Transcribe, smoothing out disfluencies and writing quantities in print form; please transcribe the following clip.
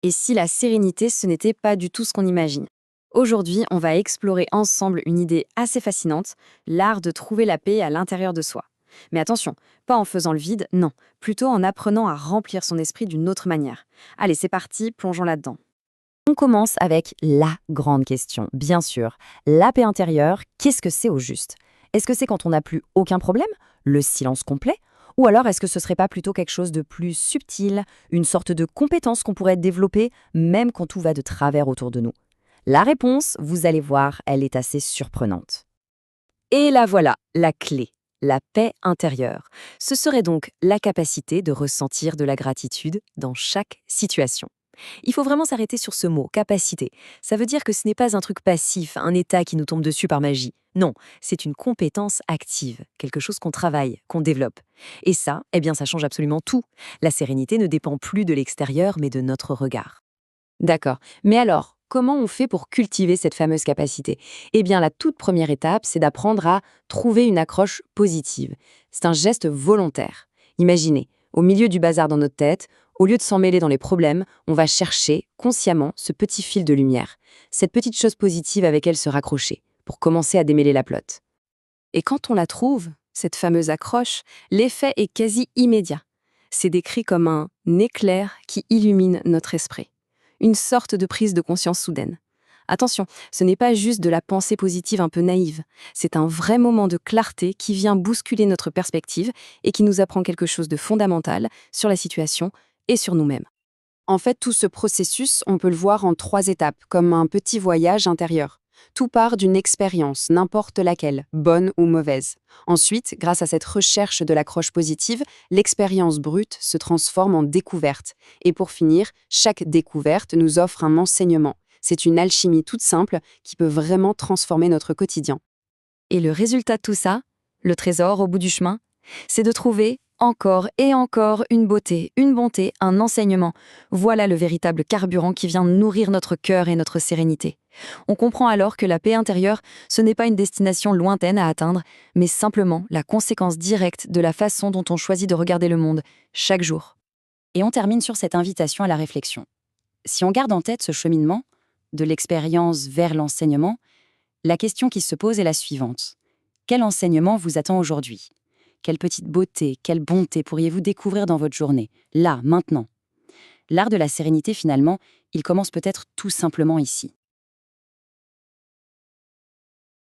Et si la sérénité, ce n'était pas du tout ce qu'on imagine? Aujourd'hui, on va explorer ensemble une idée assez fascinante, l'art de trouver la paix à l'intérieur de soi. Mais attention, pas en faisant le vide, non, plutôt en apprenant à remplir son esprit d'une autre manière. Allez, c'est parti, plongeons là-dedans. On commence avec la grande question, bien sûr. La paix intérieure, qu'est-ce que c'est au juste? Est-ce que c'est quand on n'a plus aucun problème? Le silence complet? Ou alors est-ce que ce serait pas plutôt quelque chose de plus subtil, une sorte de compétence qu'on pourrait développer même quand tout va de travers autour de nous? La réponse, vous allez voir, elle est assez surprenante. Et la voilà, la clé, la paix intérieure. Ce serait donc la capacité de ressentir de la gratitude dans chaque situation. Il faut vraiment s'arrêter sur ce mot, capacité. Ça veut dire que ce n'est pas un truc passif, un état qui nous tombe dessus par magie. Non, c'est une compétence active, quelque chose qu'on travaille, qu'on développe. Et ça, eh bien, ça change absolument tout. La sérénité ne dépend plus de l'extérieur, mais de notre regard. D'accord. Mais alors, comment on fait pour cultiver cette fameuse capacité? Eh bien, la toute première étape, c'est d'apprendre à trouver une accroche positive. C'est un geste volontaire. Imaginez, au milieu du bazar dans notre tête, au lieu de s'en mêler dans les problèmes, on va chercher consciemment ce petit fil de lumière, cette petite chose positive avec elle se raccrocher, pour commencer à démêler la pelote. Et quand on la trouve, cette fameuse accroche, l'effet est quasi immédiat. C'est décrit comme un éclair qui illumine notre esprit. Une sorte de prise de conscience soudaine. Attention, ce n'est pas juste de la pensée positive un peu naïve, c'est un vrai moment de clarté qui vient bousculer notre perspective et qui nous apprend quelque chose de fondamental sur la situation et sur nous-mêmes. En fait, tout ce processus, on peut le voir en 3 étapes, comme un petit voyage intérieur. Tout part d'une expérience, n'importe laquelle, bonne ou mauvaise. Ensuite, grâce à cette recherche de l'accroche positive, l'expérience brute se transforme en découverte. Et pour finir, chaque découverte nous offre un enseignement. C'est une alchimie toute simple qui peut vraiment transformer notre quotidien. Et le résultat de tout ça, le trésor au bout du chemin, c'est de trouver encore et encore une beauté, une bonté, un enseignement. Voilà le véritable carburant qui vient nourrir notre cœur et notre sérénité. On comprend alors que la paix intérieure, ce n'est pas une destination lointaine à atteindre, mais simplement la conséquence directe de la façon dont on choisit de regarder le monde, chaque jour. Et on termine sur cette invitation à la réflexion. Si on garde en tête ce cheminement, de l'expérience vers l'enseignement, la question qui se pose est la suivante. Quel enseignement vous attend aujourd'hui? Quelle petite beauté, quelle bonté pourriez-vous découvrir dans votre journée, là, maintenant? L'art de la sérénité, finalement, il commence peut-être tout simplement ici.